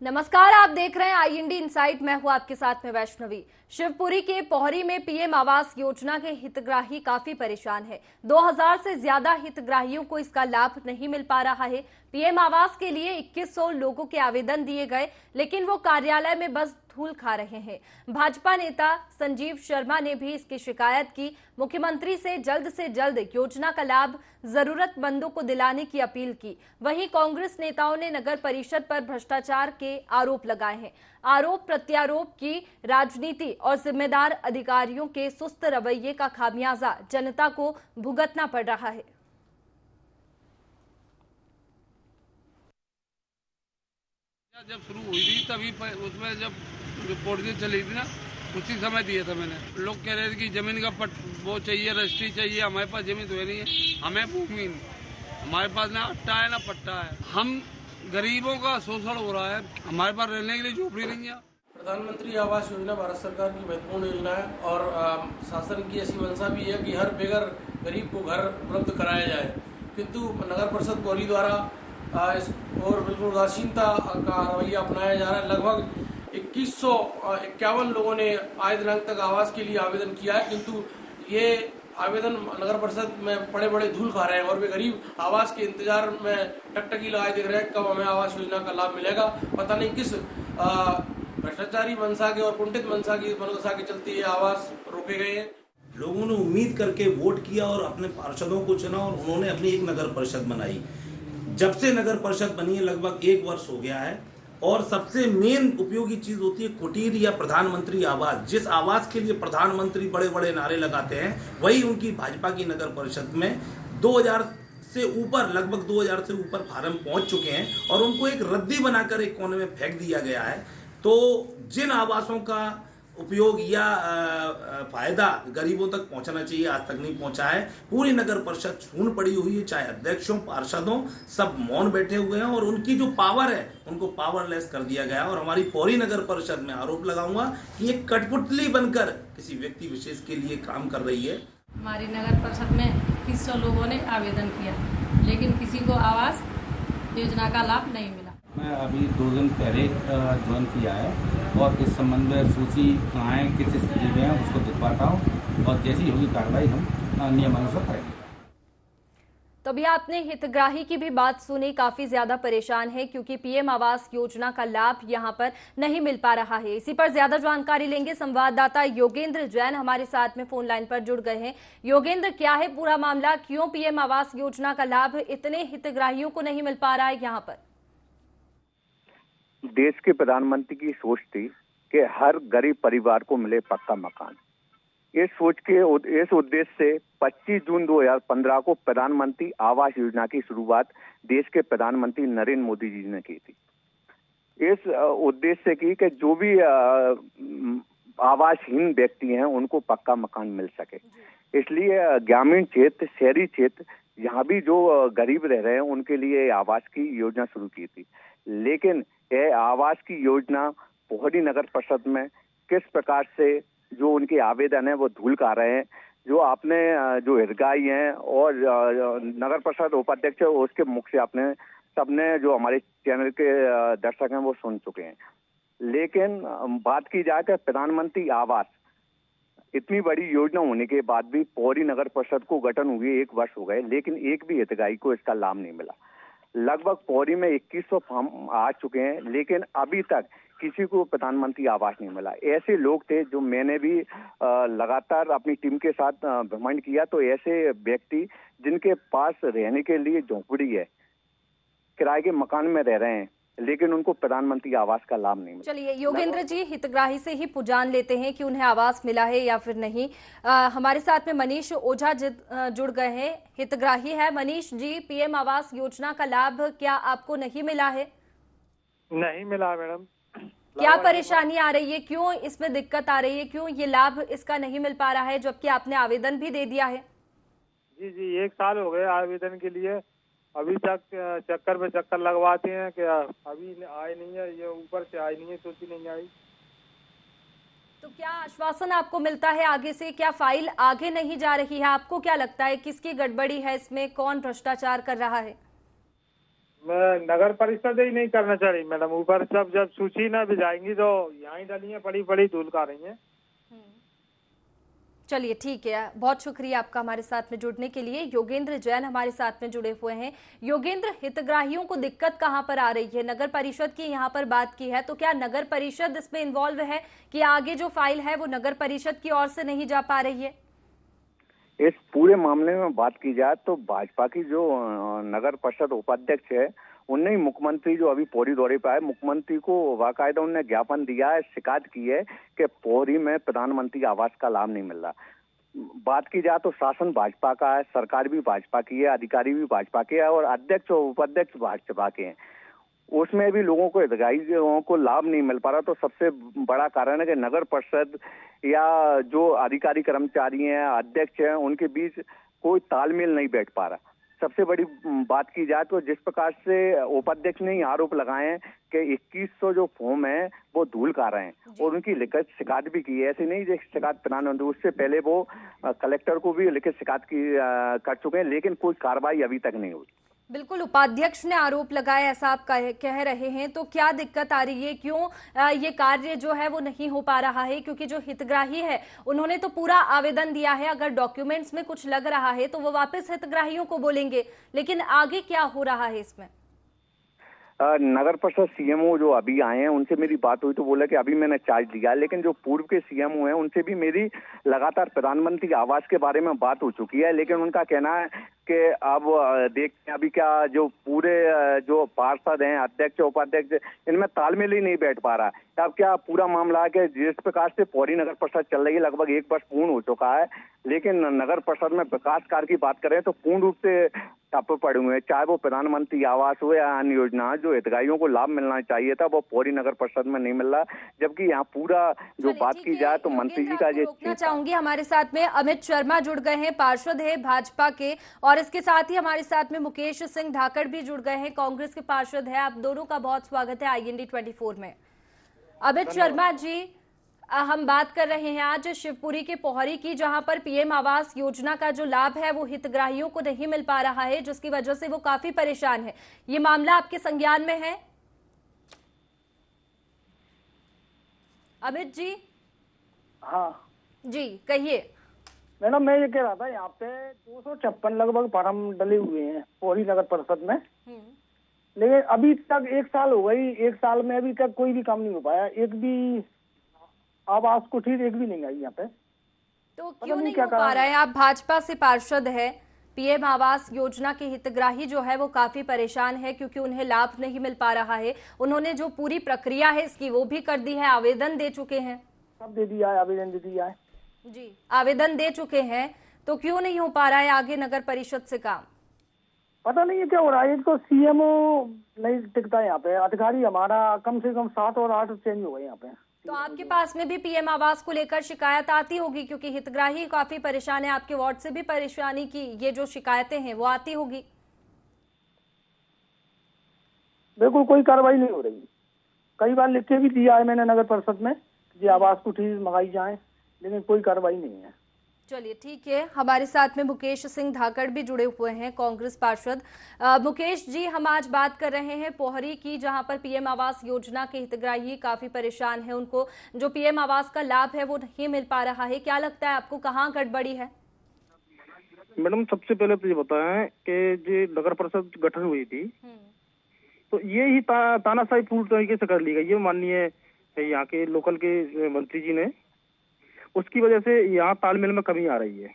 नमस्कार, आप देख रहे हैं IND इनसाइट। मैं हूं आपके साथ में वैष्णवी। शिवपुरी के पोहरी में पीएम आवास योजना के हितग्राही काफी परेशान है। 2000 से ज्यादा हितग्राहियों को इसका लाभ नहीं मिल पा रहा है। पीएम आवास के लिए 2100 लोगों के आवेदन दिए गए, लेकिन वो कार्यालय में बस धूल खा रहे हैं। भाजपा नेता संजीव शर्मा ने भी इसकी शिकायत की। मुख्यमंत्री से जल्द योजना का लाभ जरूरतमंदों को दिलाने की अपील की। वहीं कांग्रेस नेताओं ने नगर परिषद पर भ्रष्टाचार के आरोप लगाए हैं। आरोप प्रत्यारोप की राजनीति और जिम्मेदार अधिकारियों के सुस्त रवैये का खामियाजा जनता को भुगतना पड़ रहा है। जब शुरू हुई थी तभी उसमें जब रिपोर्ट चली थी ना, उसी समय दिया था मैंने। लोग कह रहे थे कि जमीन का वो चाहिए, रजिस्ट्री चाहिए। हमारे पास जमीन तो है नहीं है, हमें भूमि, हमारे पास ना अट्टा है ना पट्टा है। हम गरीबों का शोषण हो रहा है, हमारे पास रहने के लिए झोपड़ी नहीं है। प्रधानमंत्री आवास योजना भारत सरकार की महत्वपूर्ण योजना है और शासन की ऐसी मंशा भी है कि हर बेघर गरीब को घर उपलब्ध कराया जाए, किंतु नगर परिषद पोहरी द्वारा और बिल्कुल उदासीनता का रवैया अपनाया जा रहा है। लगभग 2151 लोगों ने आज दिनांक तक आवास के लिए आवेदन किया है, किंतु ये आवेदन नगर परिषद में बड़े बड़े धूल खा रहे हैं और वे गरीब आवास के इंतजार में टकटकी लगाए देख रहे हैं कब हमें आवास योजना का लाभ मिलेगा। पता नहीं किस भ्रष्टाचारी मंशा के और कुंठित मंशा की मनोदशा के चलते ये आवास रोके गए हैं। लोगों ने उम्मीद करके वोट किया और अपने पार्षदों को चुना और उन्होंने अपनी एक नगर परिषद बनाई। जब से नगर परिषद बनी है लगभग 1 वर्ष हो गया है और सबसे मेन उपयोगी चीज होती है कुटीर या प्रधानमंत्री आवास। जिस आवास के लिए प्रधानमंत्री बड़े बड़े नारे लगाते हैं, वही उनकी भाजपा की नगर परिषद में 2000 से ऊपर, लगभग 2000 से ऊपर फार्म पहुंच चुके हैं और उनको एक रद्दी बनाकर एक कोने में फेंक दिया गया है। तो जिन आवासों का उपयोग या फायदा गरीबों तक पहुंचना चाहिए, आज तक नहीं पहुंचा है। पूरी नगर परिषद छून पड़ी हुई है, चाहे अध्यक्षों, पार्षदों, सब मौन बैठे हुए हैं और उनकी जो पावर है उनको पावरलेस कर दिया गया। और हमारी पौरी नगर परिषद में आरोप लगाऊंगा कि एक कठपुतली बनकर किसी व्यक्ति विशेष के लिए काम कर रही है। हमारी नगर परिषद में 2100 लोगों ने आवेदन किया, लेकिन किसी को आवास योजना का लाभ नहीं मिला। मैं अभी 2 दिन पहले ज्वाइन किया है और इस संबंध में सूची कहाँ है, किस स्थिति में है, उसको दिखवाता हूँ और जैसी होगी कार्रवाई हम नियमानुसार करेंगे। तो अभी आपने हितग्राही की भी बात सुनी। काफी ज्यादा परेशान है क्योंकि पीएम आवास योजना का लाभ यहां पर नहीं मिल पा रहा है। इसी पर ज्यादा जानकारी लेंगे। संवाददाता योगेंद्र जैन हमारे साथ में फोन लाइन पर जुड़ गए हैं। योगेंद्र, क्या है पूरा मामला? क्यों पीएम आवास योजना का लाभ इतने हितग्राहियों को नहीं मिल पा रहा है यहाँ पर? देश के प्रधानमंत्री की सोच थी कि हर गरीब परिवार को मिले पक्का मकान। इस सोच के इस उद्देश्य से 25 जून 2015 को प्रधानमंत्री आवास योजना की शुरुआत देश के प्रधानमंत्री नरेंद्र मोदी जी ने की थी। इस उद्देश्य से की कि जो भी आवासहीन व्यक्ति हैं उनको पक्का मकान मिल सके। इसलिए ग्रामीण क्षेत्र, शहरी क्षेत्र, यहाँ भी जो गरीब रह रहे हैं उनके लिए आवास की योजना शुरू की थी। लेकिन यह आवास की योजना पोहरी नगर परिषद में किस प्रकार से जो उनके आवेदन है वो धूल खा रहे हैं। जो आपने जो हितग्राही हैं और नगर परिषद उपाध्यक्ष है उसके मुख से आपने सबने जो हमारे चैनल के दर्शक हैं वो सुन चुके हैं। लेकिन बात की जाए तो प्रधानमंत्री आवास इतनी बड़ी योजना होने के बाद भी पोहरी नगर परिषद को गठन हुए 1 वर्ष हो गए, लेकिन एक भी हितग्राही को इसका लाभ नहीं मिला। लगभग पोहरी में 2100 फॉर्म आ चुके हैं, लेकिन अभी तक किसी को प्रधानमंत्री आवास नहीं मिला। ऐसे लोग थे जो मैंने भी लगातार अपनी टीम के साथ भ्रमण किया, तो ऐसे व्यक्ति जिनके पास रहने के लिए झोंपड़ी है, किराए के मकान में रह रहे हैं, लेकिन उनको प्रधानमंत्री आवास का लाभ नहीं मिला। चलिए योगेंद्र जी, हितग्राही से ही पुजान लेते हैं कि उन्हें आवास मिला है या फिर नहीं। हमारे साथ में मनीष ओझा जुड़ गए हैं, हितग्राही है। मनीष जी, पीएम आवास योजना का लाभ क्या आपको नहीं मिला है? नहीं मिला मैडम। क्या परेशानी आ रही है? क्यों इसमें दिक्कत आ रही है? क्यों ये लाभ इसका नहीं मिल पा रहा है, जबकि आपने आवेदन भी दे दिया है? जी 1 साल हो गए आवेदन के लिए, अभी तक चक्कर पे चक्कर लगवाते हैं कि अभी आए नहीं है, ये ऊपर से आई नहीं है, सूची नहीं आई। तो क्या आश्वासन आपको मिलता है आगे से? क्या फाइल आगे नहीं जा रही है? आपको क्या लगता है किसकी गड़बड़ी है इसमें? कौन भ्रष्टाचार कर रहा है? मैं नगर परिषद ही नहीं करना चाह रही मैडम। ऊपर जब सूची ना भी जाएंगी तो यहाँ ही डली है, बड़ी धूल का रही है। चलिए ठीक है, बहुत शुक्रिया आपका हमारे साथ में जुड़ने के लिए। योगेंद्र जैन हमारे साथ में जुड़े हुए हैं। योगेंद्र, हितग्राहियों को दिक्कत कहां पर आ रही है? नगर परिषद की यहां पर बात की है, तो क्या नगर परिषद इसमें इन्वॉल्व है कि आगे जो फाइल है वो नगर परिषद की ओर से नहीं जा पा रही है? इस पूरे मामले में बात की जाए तो भाजपा की जो नगर परिषद उपाध्यक्ष है, उनने ही मुख्यमंत्री जो अभी पौड़ी दौरे पर आए, मुख्यमंत्री को बाकायदा उन्होंने ज्ञापन दिया है, शिकायत की है कि पौड़ी में प्रधानमंत्री आवास का लाभ नहीं मिल रहा। बात की जाए तो शासन भाजपा का है, सरकार भी भाजपा की है, अधिकारी भी भाजपा के हैं और अध्यक्ष और उपाध्यक्ष भाजपा के हैं। उसमें भी लोगों को हितग्राहियों को लाभ नहीं मिल पा रहा। तो सबसे बड़ा कारण है कि नगर परिषद या जो अधिकारी कर्मचारी हैं, अध्यक्ष हैं, उनके बीच कोई तालमेल नहीं बैठ पा रहा। सबसे बड़ी बात की जाए तो जिस प्रकार से उपाध्यक्ष ने आरोप लगाए हैं कि 2100 जो फॉर्म है वो धूल खा रहे हैं और उनकी लिखित शिकायत भी की है। ऐसे नहीं जो शिकायत प्रधानमंत्री, उससे पहले वो कलेक्टर को भी लिखित शिकायत कर चुके हैं, लेकिन कोई कार्रवाई अभी तक नहीं हुई। बिल्कुल, उपाध्यक्ष ने आरोप लगाया ऐसा आप कह रहे हैं, तो क्या दिक्कत आ रही है? क्यों ये कार्य जो है वो नहीं हो पा रहा है? क्योंकि जो हितग्राही है उन्होंने तो पूरा आवेदन दिया है, अगर डॉक्यूमेंट्स में कुछ लग रहा है तो वो वापस हितग्राहियों को बोलेंगे, लेकिन आगे क्या हो रहा है इसमें? नगर परिषद सीएमओ जो अभी आए हैं उनसे मेरी बात हुई तो बोला कि अभी मैंने चार्ज लिया, लेकिन जो पूर्व के सीएमओ हैं उनसे भी मेरी लगातार प्रधानमंत्री आवास के बारे में बात हो चुकी है, लेकिन उनका कहना है कि अब देखते हैं अभी क्या जो पूरे जो पार्षद हैं, अध्यक्ष उपाध्यक्ष, इनमें तालमेल ही नहीं बैठ पा रहा। अब क्या पूरा मामला है कि जिस प्रकार से पौड़ी नगर परिषद चल रही है, लगभग 1 वर्ष पूर्ण हो चुका है, लेकिन नगर परिषद में विकास कार्य की बात करें तो पूर्ण रूप से ठप्प पड़े हुए हैं। चाहे वो प्रधानमंत्री आवास हो या अन्य योजना, जो हितग्राहियों को लाभ मिलना चाहिए था वो पौड़ी नगर परिषद में नहीं मिल रहा। जबकि यहाँ पूरा जो बात की जाए तो मंत्री जी का ये रोकना चाहूंगी, हमारे साथ में अमित शर्मा जुड़ गए हैं, पार्षद है भाजपा के, और इसके साथ ही हमारे साथ में मुकेश सिंह धाकड़ भी जुड़ गए हैं, कांग्रेस के पार्षद है। आप दोनों का बहुत स्वागत है IND 24 में। अमित शर्मा जी, हम बात कर रहे हैं आज शिवपुरी के पोहरी की, जहां पर PM आवास योजना का जो लाभ है वो हितग्राहियों को नहीं मिल पा रहा है, जिसकी वजह से वो काफी परेशान है। ये मामला आपके संज्ञान में है अमित जी? हाँ जी कहिए। मैडम, मैं ये कह रहा था यहाँ पे 256 लगभग फार्म डले हुए हैं पोहरी नगर परिषद में, लेकिन अभी तक 1 साल हो गई, 1 साल में अभी तक कोई भी काम नहीं हो पाया। एक भी आवास कुटीर एक भी नहीं आई यहाँ पे। तो क्यों नहीं हो पा रहा है? आप भाजपा से पार्षद है, PM आवास योजना के हितग्राही जो है वो काफी परेशान है क्योंकि उन्हें लाभ नहीं मिल पा रहा है। उन्होंने जो पूरी प्रक्रिया है इसकी वो भी कर दी है, आवेदन दे चुके हैं। सब दे दिया है, आवेदन दे दिया है जी, आवेदन दे चुके हैं, तो क्यों नहीं हो पा रहा है आगे नगर परिषद से काम? पता नहीं है क्या हो रहा है। एक तो CMO नहीं टिकता है यहाँ पे, अधिकारी हमारा कम से कम 7 और 8 चेंज हो गए यहाँ पे। तो आपके पास में भी PM आवास को लेकर शिकायत आती होगी, क्योंकि हितग्राही काफी परेशान है, आपके वार्ड से भी परेशानी की ये जो शिकायतें हैं वो आती होगी। बिल्कुल कोई कार्रवाई नहीं हो रही। कई बार लिख के भी दिया है मैंने नगर परिषद में कि आवास कुटीर मंगाई जाए, लेकिन कोई कार्रवाई नहीं है। चलिए ठीक है, हमारे साथ में मुकेश सिंह धाकड़ भी जुड़े हुए हैं, कांग्रेस पार्षद। मुकेश जी, हम आज बात कर रहे हैं पोहरी की, जहां पर PM आवास योजना के हितग्राही काफी परेशान है, उनको जो PM आवास का लाभ है वो नहीं मिल पा रहा है। क्या लगता है आपको, कहाँ गड़बड़ी है? मैडम, सबसे पहले तो ये बताएं कि जो नगर परिषद गठन हुई थी तो ये ही तानाशाही पूर्ण तरीके से कर ली गई है माननीय यहाँ के लोकल के मंत्री जी ने। उसकी वजह से यहाँ तालमेल में कमी आ रही है।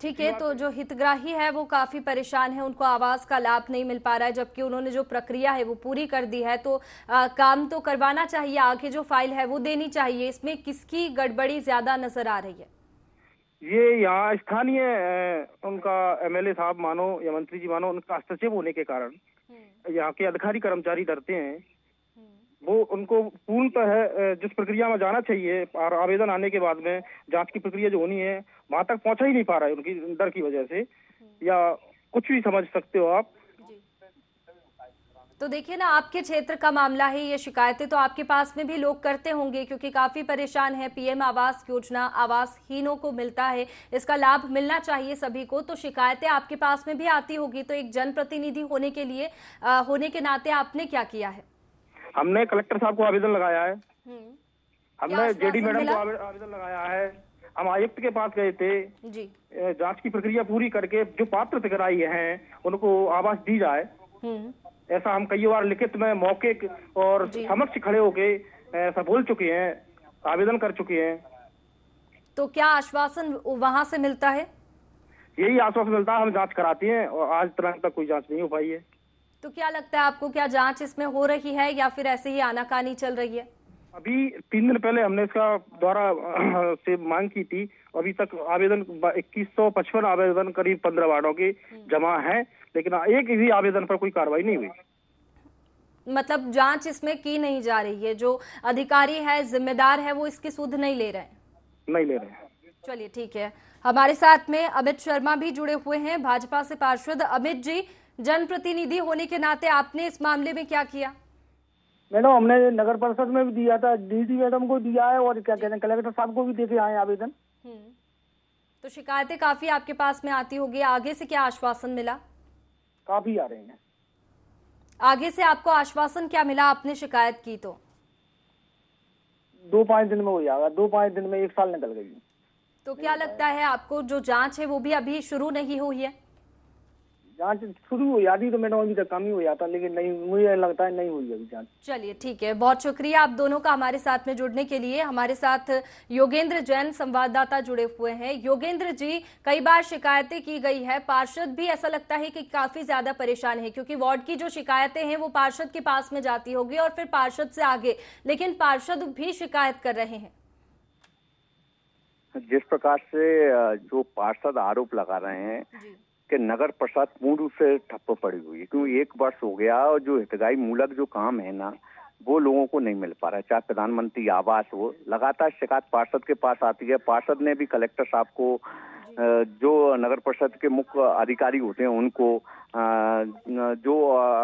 ठीक है, तो जो हितग्राही है वो काफी परेशान है, उनको आवास का लाभ नहीं मिल पा रहा है, जबकि उन्होंने जो प्रक्रिया है वो पूरी कर दी है। तो काम तो करवाना चाहिए, आगे जो फाइल है वो देनी चाहिए। इसमें किसकी गड़बड़ी ज्यादा नजर आ रही है? ये यहाँ स्थानीय उनका MLA साहब मानो या मंत्री जी मानो, उनका हस्तक्षेप होने के कारण यहाँ के अधिकारी कर्मचारी डरते हैं। वो उनको पूर्णतः जिस प्रक्रिया में जाना चाहिए और आवेदन आने के बाद में जांच की प्रक्रिया जो होनी है वहां तक पहुंचा ही नहीं पा रहा है, उनकी डर की वजह से, या कुछ भी समझ सकते हो आप। तो देखिए ना, आपके क्षेत्र का मामला है, ये शिकायतें तो आपके पास में भी लोग करते होंगे क्योंकि काफी परेशान है। पीएम आवास योजना आवासहीनों को मिलता है, इसका लाभ मिलना चाहिए सभी को, तो शिकायतें आपके पास में भी आती होगी। तो एक जनप्रतिनिधि होने के लिए होने के नाते आपने क्या किया है? हमने कलेक्टर साहब को आवेदन लगाया है, हमने जेडी मैडम को आवेदन लगाया है, हम आयुक्त के पास गए थे जी। जांच की प्रक्रिया पूरी करके जो पात्र कराई हैं उनको आवास दी जाए, ऐसा हम कई बार लिखित में मौके और समक्ष खड़े होके ऐसा बोल चुके हैं, आवेदन कर चुके हैं। तो क्या आश्वासन वहां से मिलता है? यही आश्वासन मिलता है, हम जांच कराते हैं और आज तक कोई जांच नहीं हो पाई है। तो क्या लगता है आपको, क्या जांच इसमें हो रही है या फिर ऐसे ही आनाकानी चल रही है? अभी 3 दिन पहले हमने इसका द्वारा से मांग की थी, अभी तक आवेदन 2155 आवेदन करीब 15 वार्डों के जमा है, लेकिन एक भी आवेदन पर कोई कार्रवाई नहीं हुई। मतलब जांच इसमें की नहीं जा रही है, जो अधिकारी है जिम्मेदार है वो इसकी सुध नहीं ले रहे हैं? नहीं ले रहे हैं। चलिए ठीक है, हमारे साथ में अमित शर्मा भी जुड़े हुए हैं, भाजपा से पार्षद। अमित जी, जनप्रतिनिधि होने के नाते आपने इस मामले में क्या किया? मैडम, हमने नगर परिषद में भी दिया था, डीडी मैडम को दिया है और क्या कहते हैं कलेक्टर साहब को भी देके आए आवेदन। तो शिकायतें काफी आपके पास में आती होगी, आगे से क्या आश्वासन मिला? काफी आ रहे हैं। आगे से आपको आश्वासन क्या मिला? आपने शिकायत की तो 2-5 दिन में हो जाएगा, 2-5 दिन में 1 साल निकल गई। तो क्या लगता है आपको, जो जांच है वो भी अभी शुरू नहीं हुई है? जांच शुरू हो जाती तो मैडम अभी तक कम ही हो जाता, लेकिन नहीं, मुझे लगता है नहीं हुई अभी जांच। चलिए ठीक है, बहुत शुक्रिया आप दोनों का हमारे साथ में जुड़ने के लिए। हमारे साथ योगेंद्र जैन संवाददाता जुड़े हुए हैं। योगेंद्र जी, कई बार शिकायतें की गई है, पार्षद भी ऐसा लगता है कि काफी ज्यादा परेशान है क्योंकि वार्ड की जो शिकायतें हैं वो पार्षद के पास में जाती होगी और फिर पार्षद से आगे, लेकिन पार्षद भी शिकायत कर रहे हैं। जिस प्रकार से जो पार्षद आरोप लगा रहे हैं कि नगर परिषद पूर्ण रूप से ठप्प पड़ी हुई है, क्योंकि 1 वर्ष हो गया और जो हितग्राही मूलक जो काम है ना वो लोगों को नहीं मिल पा रहा है। चाहे प्रधानमंत्री आवास हो, लगातार शिकायत पार्षद के पास आती है। पार्षद ने भी कलेक्टर साहब को, जो नगर परिषद के मुख्य अधिकारी होते हैं उनको, जो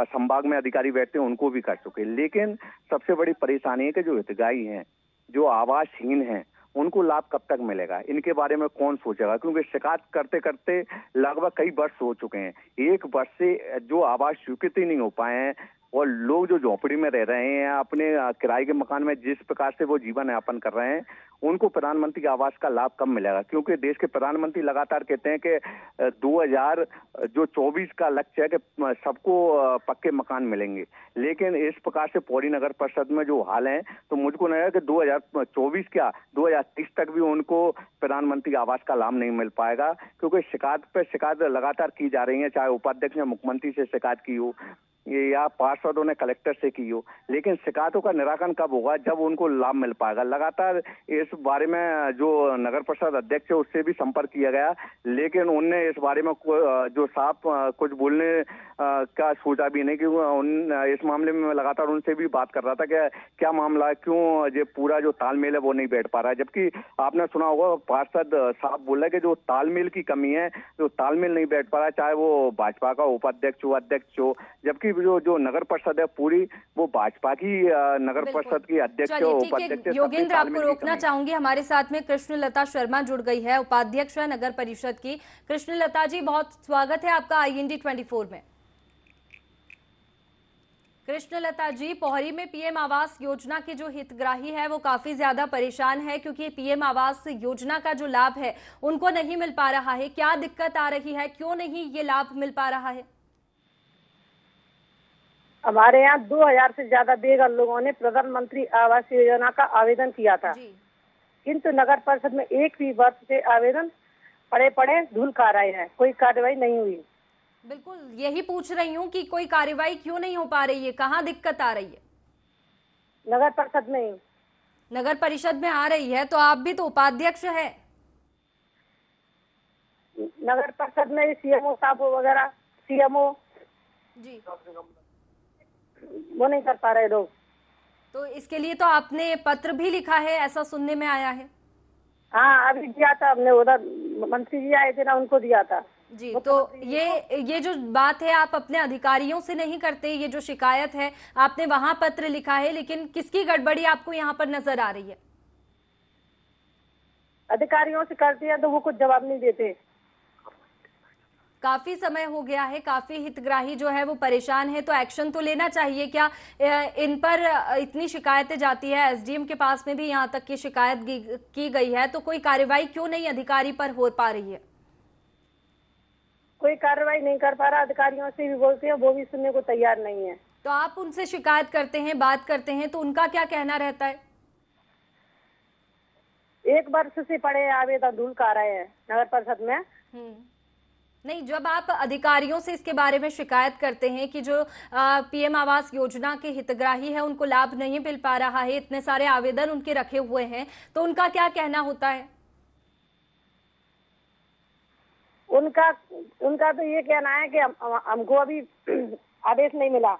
संभाग में अधिकारी बैठते हैं उनको भी कर चुके, लेकिन सबसे बड़ी परेशानी है कि जो हितग्राही हैं, जो आवासहीन हैं, उनको लाभ कब तक मिलेगा, इनके बारे में कौन सोचेगा? क्योंकि शिकायत करते करते लगभग कई वर्ष हो चुके हैं। 1 वर्ष से जो आवास स्वीकृत ही नहीं हो पाए हैं और लोग जो झोपड़ी में रह रहे हैं, अपने किराए के मकान में जिस प्रकार से वो जीवन यापन कर रहे हैं, उनको प्रधानमंत्री आवास का लाभ कब मिलेगा? क्योंकि देश के प्रधानमंत्री लगातार कहते हैं कि 2024 का लक्ष्य है कि सबको पक्के मकान मिलेंगे, लेकिन इस प्रकार से पौड़ी नगर परिषद में जो हाल है, तो मुझको नहीं है कि 2024 क्या 2030 तक भी उनको प्रधानमंत्री आवास का लाभ नहीं मिल पाएगा, क्योंकि शिकायत पे शिकायत लगातार की जा रही है। चाहे उपाध्यक्ष ने मुख्यमंत्री से शिकायत की हो या पार्षदों ने कलेक्टर से की हो, लेकिन शिकायतों का निराकरण कब होगा? जब उनको लाभ मिल पाएगा। लगातार इस बारे में जो नगर परिषद अध्यक्ष है उससे भी संपर्क किया गया, लेकिन उनने इस बारे में जो साफ कुछ बोलने का सोचा भी नहीं, क्योंकि इस मामले में मैं लगातार उनसे भी बात कर रहा था कि क्या मामला है, क्यों ये पूरा जो तालमेल है वो नहीं बैठ पा रहा है। जबकि आपने सुना होगा पार्षद साहब बोल रहे कि जो तालमेल की कमी है, जो तालमेल नहीं बैठ पा रहा है, चाहे वो भाजपा का उपाध्यक्ष हो, अध्यक्ष हो, जबकि जो नगर परिषद है पूरी वो भाजपा की नगर परिषद की अध्यक्ष और उपाध्यक्ष। योगेंद्र, आपको रोकना चाहूंगी, हमारे साथ में कृष्णलता शर्मा जुड़ गई है, उपाध्यक्ष है नगर परिषद की। कृष्णलता जी, बहुत स्वागत है आपका IND 24 में। कृष्णलता जी, पोहरी में पीएम आवास योजना के जो हितग्राही है वो काफी ज्यादा परेशान है क्योंकि पीएम आवास योजना का जो लाभ है उनको नहीं मिल पा रहा है। क्या दिक्कत आ रही है, क्यों नहीं ये लाभ मिल पा रहा है? हमारे यहाँ 2000 से ज्यादा बेघर लोगों ने प्रधानमंत्री आवास योजना का आवेदन किया था, किंतु नगर परिषद में 1 भी वर्ष से आवेदन पड़े धूल खा रहे हैं, कोई कार्रवाई नहीं हुई। बिल्कुल यही पूछ रही हूँ कि कोई कार्रवाई क्यों नहीं हो पा रही है, कहाँ दिक्कत आ रही है? नगर परिषद में। नगर परिषद में आ रही है तो आप भी तो उपाध्यक्ष है। नगर परिषद में CMO साहब वगैरह, CMO जी वो नहीं कर पा रहे लोग। तो इसके लिए तो आपने पत्र भी लिखा है, ऐसा सुनने में आया है। हाँ, अभी दिया था हमने, उधर मंत्री जी आए थे ना, उनको दिया था। जी, तो ये जो बात है आप अपने अधिकारियों से नहीं करते, ये जो शिकायत है आपने वहां पत्र लिखा है, लेकिन किसकी गड़बड़ी आपको यहाँ पर नजर आ रही है? अधिकारियों से करती है तो वो कुछ जवाब नहीं देते। काफी समय हो गया है, काफी हितग्राही जो है वो परेशान है, तो एक्शन तो लेना चाहिए। क्या इन पर इतनी शिकायतें जाती है, एसडीएम के पास में भी यहाँ तक की शिकायत की गई है, तो कोई कार्रवाई क्यों नहीं अधिकारी पर हो पा रही है? कोई कार्रवाई नहीं कर पा रहा, अधिकारियों से भी बोलते हैं, वो भी सुनने को तैयार नहीं है। तो आप उनसे शिकायत करते हैं, बात करते हैं, तो उनका क्या कहना रहता है? 1 वर्ष से पड़े आवेदन धूल खा रहे हैं नगर परिषद में। नहीं, जब आप अधिकारियों से इसके बारे में शिकायत करते हैं कि जो पीएम आवास योजना के हितग्राही है उनको लाभ नहीं मिल पा रहा है, इतने सारे आवेदन उनके रखे हुए हैं, तो उनका क्या कहना होता है? उनका तो ये कहना है कि हमको अभी आदेश नहीं मिला।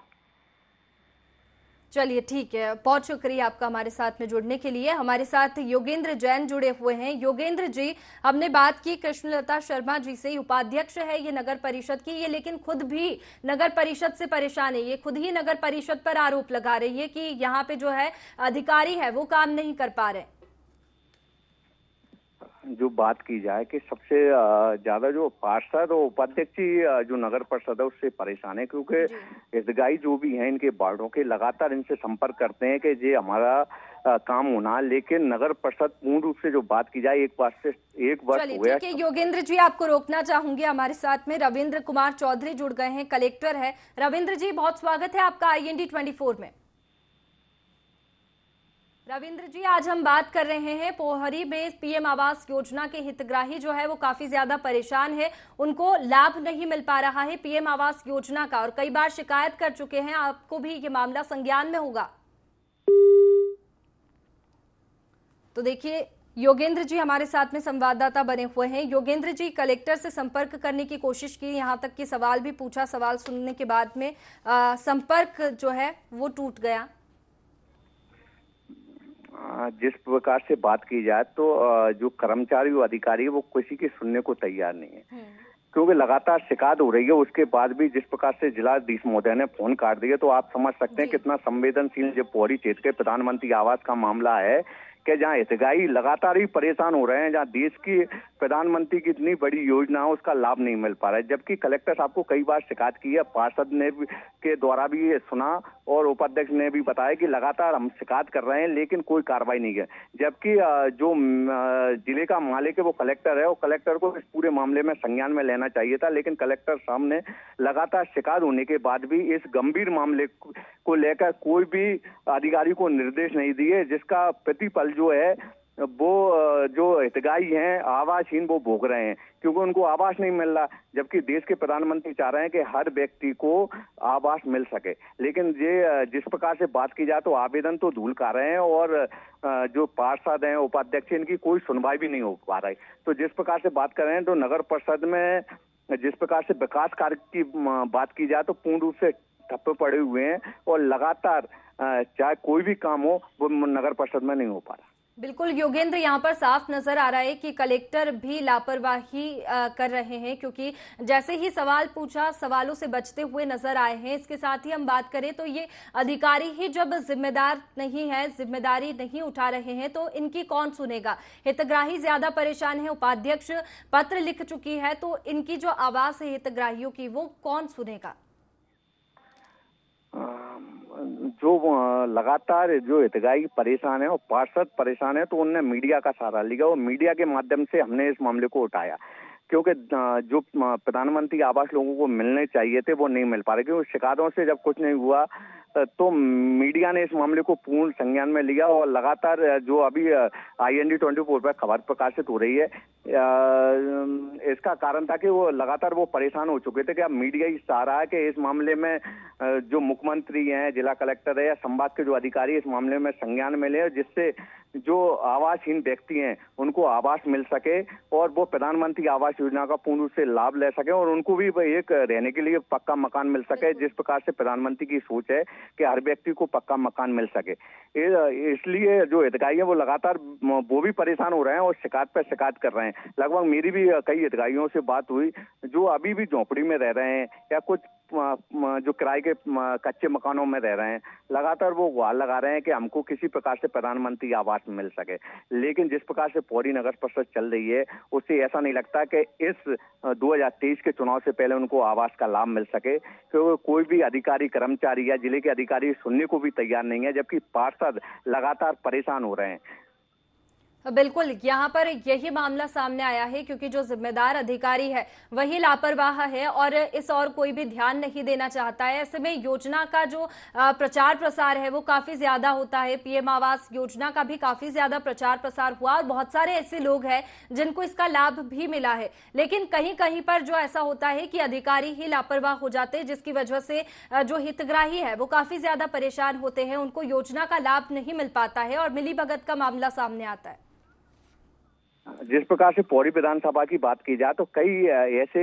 चलिए ठीक है, बहुत शुक्रिया आपका हमारे साथ में जुड़ने के लिए। हमारे साथ योगेंद्र जैन जुड़े हुए हैं। योगेंद्र जी, हमने बात की कृष्णलता शर्मा जी से, उपाध्यक्ष है ये नगर परिषद की, ये लेकिन खुद भी नगर परिषद से परेशान है। ये खुद ही नगर परिषद पर आरोप लगा रही है कि यहाँ पे जो है अधिकारी है वो काम नहीं कर पा रहे। जो बात की जाए कि सबसे ज्यादा जो पार्षद और उपाध्यक्ष जो नगर परिषद है उससे परेशान है, क्योंकि हितग्राही जो भी हैं इनके वार्डों के लगातार इनसे संपर्क करते हैं कि ये हमारा काम होना, लेकिन नगर परिषद पूर्ण रूप से जो बात की जाए 1 वर्ष हो गया। योगेंद्र जी, आपको रोकना चाहूंगी, हमारे साथ में रविंद्र कुमार चौधरी जुड़ गए हैं, कलेक्टर है। रविंद्र जी, बहुत स्वागत है आपका IND 24 में। रविंद्र जी, आज हम बात कर रहे हैं पोहरी में पीएम आवास योजना के हितग्राही जो है वो काफी ज्यादा परेशान है, उनको लाभ नहीं मिल पा रहा है पीएम आवास योजना का, और कई बार शिकायत कर चुके हैं। आपको भी ये मामला संज्ञान में होगा। तो देखिए, योगेंद्र जी हमारे साथ में संवाददाता बने हुए हैं। योगेंद्र जी, कलेक्टर से संपर्क करने की कोशिश की, यहाँ तक कि सवाल भी पूछा, सवाल सुनने के बाद में संपर्क जो है वो टूट गया। जिस प्रकार से बात की जाए तो जो कर्मचारी और अधिकारी है वो किसी की सुनने को तैयार नहीं है, क्योंकि लगातार शिकायत हो रही है। उसके बाद भी जिस प्रकार से जिलाधीश महोदय ने फोन काट दिया, तो आप समझ सकते हैं कितना संवेदनशील जो पोहरी क्षेत्र के प्रधानमंत्री आवास का मामला है, कि जहाँ हितग्राही लगातार ही परेशान हो रहे हैं, जहाँ देश की प्रधानमंत्री की इतनी बड़ी योजना है उसका लाभ नहीं मिल पा रहा है। जबकि कलेक्टर साहब को कई बार शिकायत की है, पार्षद ने के द्वारा भी सुना और उपाध्यक्ष ने भी बताया कि लगातार हम शिकायत कर रहे हैं लेकिन कोई कार्रवाई नहीं है। जबकि जो जिले का मालिक है वो कलेक्टर है, और कलेक्टर को इस पूरे मामले में संज्ञान में लेना चाहिए था, लेकिन कलेक्टर साहब ने लगातार शिकायत होने के बाद भी इस गंभीर मामले को लेकर कोई भी अधिकारी को निर्देश नहीं दिए, जिसका प्रतिफल जो है वो जो हितग्राही हैं आवासहीन वो भोग रहे हैं, क्योंकि उनको आवास नहीं मिल रहा। जबकि देश के प्रधानमंत्री चाह रहे हैं कि हर व्यक्ति को आवास मिल सके, लेकिन ये जिस प्रकार से बात की जाए तो आवेदन तो धूल खा रहे हैं, और जो पार्षद हैं उपाध्यक्ष इनकी कोई सुनवाई भी नहीं हो पा रही। तो जिस प्रकार से बात कर रहे हैं तो नगर परिषद में जिस प्रकार से विकास कार्य की बात की जाए तो पूर्ण रूप से ठप्पे पड़े हुए हैं, और लगातार चाहे कोई भी काम हो वो नगर परिषद में नहीं हो पा रहा। बिल्कुल योगेंद्र, यहाँ पर साफ नजर आ रहा है कि कलेक्टर भी लापरवाही कर रहे हैं, क्योंकि जैसे ही सवाल पूछा सवालों से बचते हुए नजर आए हैं। इसके साथ ही हम बात करें तो ये अधिकारी ही जब जिम्मेदार नहीं है, जिम्मेदारी नहीं उठा रहे हैं, तो इनकी कौन सुनेगा? हितग्राही ज्यादा परेशान है, उपाध्यक्ष पत्र लिख चुकी है, तो इनकी जो आवाज है हितग्राहियों की वो कौन सुनेगा? जो लगातार जो हितग्राही परेशान है और पार्षद परेशान है, तो उनने मीडिया का सहारा लिया और मीडिया के माध्यम से हमने इस मामले को उठाया, क्योंकि जो प्रधानमंत्री आवास लोगों को मिलने चाहिए थे वो नहीं मिल पा रहे, क्योंकि शिकायतों से जब कुछ नहीं हुआ तो मीडिया ने इस मामले को पूर्ण संज्ञान में लिया, और लगातार जो अभी IND 24 पर खबर प्रकाशित हो रही है, इसका कारण था कि वो लगातार वो परेशान हो चुके थे कि अब मीडिया ही चाह रहा है कि इस मामले में जो मुख्यमंत्री हैं, जिला कलेक्टर है या संभाग के जो अधिकारी इस मामले में संज्ञान में ले, जिससे जो आवासहीन व्यक्ति हैं उनको आवास मिल सके और वो प्रधानमंत्री आवास योजना का पूर्ण रूप से लाभ ले सके और उनको भी एक रहने के लिए पक्का मकान मिल सके। जिस प्रकार से प्रधानमंत्री की सोच है कि हर व्यक्ति को पक्का मकान मिल सके, इसलिए जो हितग्राही है वो लगातार वो भी परेशान हो रहे हैं और शिकायत पर शिकायत कर रहे हैं। लगभग मेरी भी कई हितग्राहियों से बात हुई जो अभी भी झोपड़ी में रह रहे हैं या कुछ जो किराए के कच्चे मकानों में रह रहे हैं, लगातार वो गुहार लगा रहे हैं कि हमको किसी प्रकार से प्रधानमंत्री आवास मिल सके। लेकिन जिस प्रकार से पौड़ी नगर परिषद चल रही है उससे ऐसा नहीं लगता कि इस 2023 के चुनाव से पहले उनको आवास का लाभ मिल सके, क्योंकि कोई भी अधिकारी कर्मचारी या जिले के अधिकारी सुनने को भी तैयार नहीं है, जबकि पार्षद लगातार परेशान हो रहे हैं। बिल्कुल, यहाँ पर यही मामला सामने आया है क्योंकि जो जिम्मेदार अधिकारी है वही लापरवाह है और इस और कोई भी ध्यान नहीं देना चाहता है। ऐसे में योजना का जो प्रचार प्रसार है वो काफी ज्यादा होता है। पीएम आवास योजना का भी काफी ज्यादा प्रचार प्रसार हुआ और बहुत सारे ऐसे लोग हैं जिनको इसका लाभ भी मिला है, लेकिन कहीं कहीं पर जो ऐसा होता है कि अधिकारी ही लापरवाह हो जाते हैं, जिसकी वजह से जो हितग्राही है वो काफी ज्यादा परेशान होते हैं, उनको योजना का लाभ नहीं मिल पाता है और मिलीभगत का मामला सामने आता है। जिस प्रकार से पौड़ी विधानसभा की बात की जाए तो कई ऐसे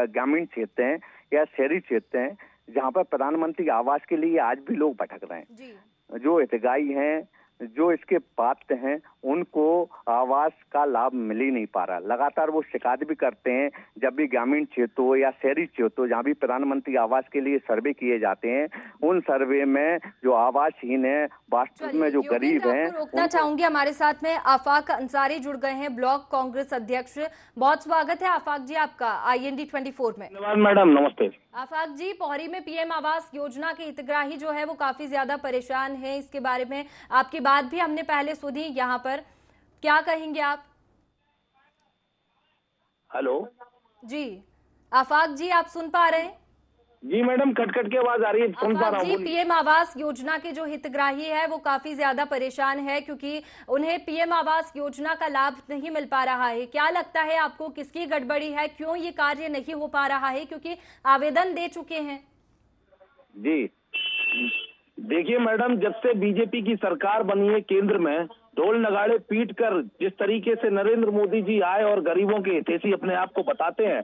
ग्रामीण क्षेत्र हैं या शहरी क्षेत्र हैं जहां पर प्रधानमंत्री आवास के लिए आज भी लोग भटक रहे हैं। जो हितग्राही हैं, जो इसके पात्र हैं, उनको आवास का लाभ मिल ही नहीं पा रहा। लगातार वो शिकायत भी करते हैं जब भी ग्रामीण क्षेत्रों या शहरी क्षेत्रों जहां भी प्रधानमंत्री आवास के लिए सर्वे किए जाते हैं, उन सर्वे में जो आवासहीन है, वास्तव में जो गरीब हैं। रोकना चाहूंगी, हमारे साथ में आफाक अंसारी जुड़ गए हैं, ब्लॉक कांग्रेस अध्यक्ष। बहुत स्वागत है आफाक जी आपका IND 24 में। धन्यवाद मैडम, नमस्ते। आफाक जी, पौड़ी में पीएम आवास योजना के हितग्राही जो है वो काफी ज्यादा परेशान है। इसके बारे में आपकी बात भी हमने पहले सुनी, यहाँ पर क्या कहेंगे आप? हेलो जी आफाक जी, आप सुन पा रहे हैं? जी मैडम, कट कट के आवाज आ रही है, सुन पा रहा हूँ। पीएम आवास योजना के जो हितग्राही है वो काफी ज्यादा परेशान है क्योंकि उन्हें पीएम आवास योजना का लाभ नहीं मिल पा रहा है। क्या लगता है आपको, किसकी गड़बड़ी है, क्यों ये कार्य नहीं हो पा रहा है? क्योंकि आवेदन दे चुके हैं। जी देखिए मैडम, जब से बीजेपी की सरकार बनी है केंद्र में, ढोल नगाड़े पीट कर जिस तरीके से नरेंद्र मोदी जी आए और गरीबों के हितैषी अपने आप को बताते हैं,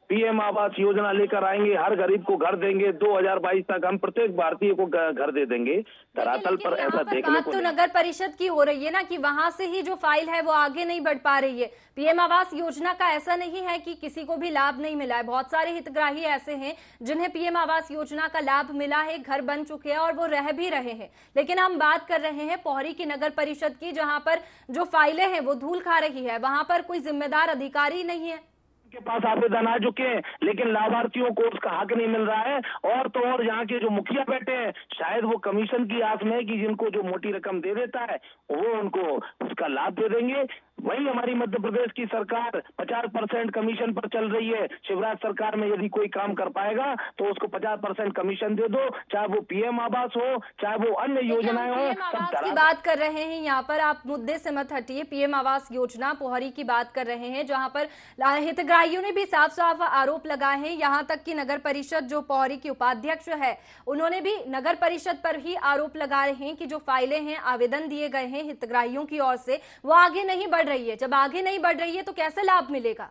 पीएम आवास योजना लेकर आएंगे, हर गरीब को घर देंगे, 2022 तक हम प्रत्येक भारतीय को घर दे देंगे। धरातल पर ऐसा देखने को तो नगर परिषद की हो रही है ना कि वहां से ही जो फाइल है वो आगे नहीं बढ़ पा रही है। पीएम आवास योजना का ऐसा नहीं है कि किसी को भी लाभ नहीं मिला है। बहुत सारे हितग्राही ऐसे हैं जिन्हें पीएम आवास योजना का लाभ मिला है, घर बन चुके हैं और वो रह भी रहे हैं। लेकिन हम बात कर रहे हैं पौड़ी की नगर परिषद की, जहां पर जो फाइलें हैं वो धूल खा रही है। वहां पर कोई जिम्मेदार अधिकारी नहीं है। के पास आवेदन आ चुके हैं, लेकिन लाभार्थियों को उसका हक नहीं मिल रहा है। और तो और यहाँ के जो मुखिया बैठे हैं, शायद वो कमीशन की आस में है कि जिनको जो मोटी रकम दे देता है वो उनको उसका लाभ दे देंगे। वही हमारी मध्य प्रदेश की सरकार 50% कमीशन पर चल रही है। शिवराज सरकार में यदि कोई काम कर पाएगा तो उसको 50% कमीशन दे दो, चाहे वो पीएम आवास हो, चाहे वो अन्य योजनाएं हो। आवास की बात कर रहे हैं यहाँ पर, आप मुद्दे से मत हटिए। पीएम आवास योजना पौड़ी की बात कर रहे हैं, जहाँ पर हितग्राहियों ने भी साफ साफ आरोप लगाए हैं। यहाँ तक कि नगर परिषद जो पौड़ी की उपाध्यक्ष है, उन्होंने भी नगर परिषद पर ही आरोप लगा रहे हैं कि जो फाइलें हैं, आवेदन दिए गए हैं हितग्राहियों की ओर से, वो आगे नहीं बढ़ रही है। जब आगे नहीं बढ़ रही है तो कैसे लाभ मिलेगा?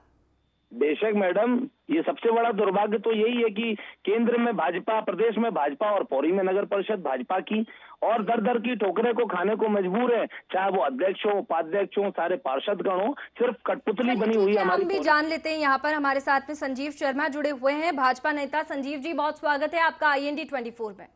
बेशक मैडम, ये सबसे बड़ा दुर्भाग्य तो यही है कि केंद्र में भाजपा, प्रदेश में भाजपा और पौड़ी में नगर परिषद भाजपा की, और दर दर की ठोकरें को खाने को मजबूर है। चाहे वो अध्यक्ष हो, उपाध्यक्ष हो, सारे पार्षदगण हो, सिर्फ कठपुतली बनी हुई है हमारी। हम भी जान लेते हैं, यहाँ पर हमारे साथ में संजीव शर्मा जुड़े हुए हैं, भाजपा नेता। संजीव जी, बहुत स्वागत है आपका IND 24 में।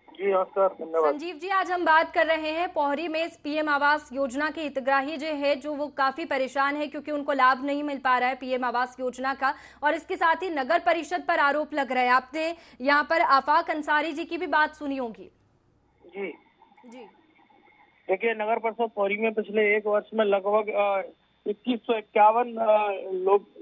जी हाँ सर, धन्यवाद। संजीव जी, आज हम बात कर रहे हैं पौड़ी में इस पीएम आवास योजना के हितग्राही जो है, जो वो काफी परेशान है क्योंकि उनको लाभ नहीं मिल पा रहा है पीएम आवास योजना का, और इसके साथ ही नगर परिषद पर आरोप लग रहा है। आपने यहाँ पर आफाक अंसारी जी की भी बात सुनी होगी। जी देखिए, नगर परिषद पौड़ी में पिछले 1 वर्ष में लगभग 2151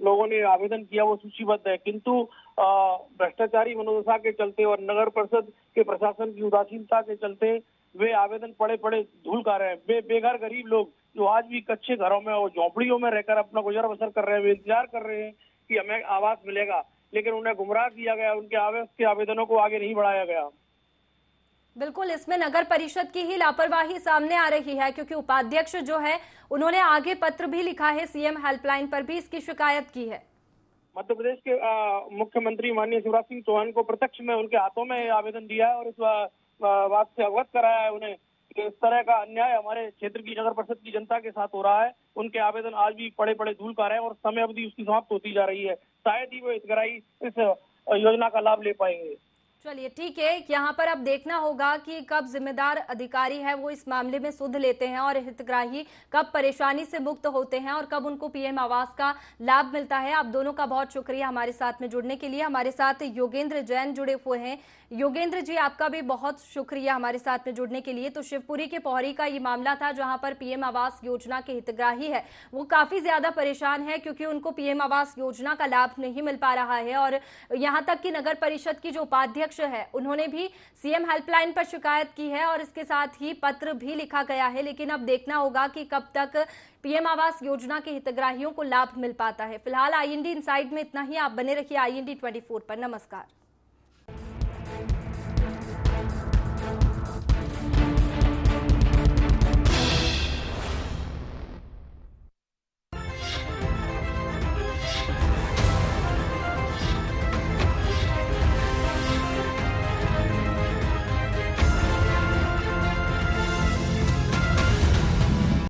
लोगों ने आवेदन किया, वो सूचीबद्ध है। किंतु भ्रष्टाचारी मनोदशा के चलते और नगर परिषद के प्रशासन की उदासीनता के चलते वे आवेदन पड़े धूल खा रहे हैं। बेघर गरीब लोग जो आज भी कच्चे घरों में और झोंपड़ियों में रहकर अपना गुजर बसर कर रहे हैं, वे इंतजार कर रहे हैं कि हमें आवास मिलेगा, लेकिन उन्हें गुमराह किया गया, उनके आवास के आवेदनों को आगे नहीं बढ़ाया गया। बिल्कुल, इसमें नगर परिषद की ही लापरवाही सामने आ रही है, क्योंकि उपाध्यक्ष जो है उन्होंने आगे पत्र भी लिखा है, सीएम हेल्पलाइन पर भी इसकी शिकायत की है। मध्य प्रदेश के मुख्यमंत्री माननीय शिवराज सिंह चौहान को प्रत्यक्ष में उनके हाथों में आवेदन दिया है और इस बात से अवगत कराया है उन्हें कि इस तरह का अन्याय हमारे क्षेत्र की नगर परिषद की जनता के साथ हो रहा है। उनके आवेदन आज भी पड़े पड़े धूल का रहे हैं और समय अवधि उसकी समाप्त होती जा रही है। शायद ही वो हितग्राही इस योजना का लाभ ले पाएंगे। चलिए ठीक है, यहाँ पर अब देखना होगा कि कब जिम्मेदार अधिकारी है वो इस मामले में सुध लेते हैं और हितग्राही कब परेशानी से मुक्त होते हैं और कब उनको पीएम आवास का लाभ मिलता है। आप दोनों का बहुत शुक्रिया हमारे साथ में जुड़ने के लिए। हमारे साथ योगेंद्र जैन जुड़े हुए हैं। योगेंद्र जी, आपका भी बहुत शुक्रिया हमारे साथ में जुड़ने के लिए। तो शिवपुरी के पोहरी का ये मामला था जहां पर पीएम आवास योजना के हितग्राही है वो काफी ज्यादा परेशान है, क्योंकि उनको पीएम आवास योजना का लाभ नहीं मिल पा रहा है और यहां तक कि नगर परिषद की जो उपाध्यक्ष है उन्होंने भी सीएम हेल्पलाइन पर शिकायत की है और इसके साथ ही पत्र भी लिखा गया है। लेकिन अब देखना होगा कि कब तक पीएम आवास योजना के हितग्राहियों को लाभ मिल पाता है। फिलहाल IND इनसाइड में इतना ही। आप बने रखिए IND 24 पर। नमस्कार।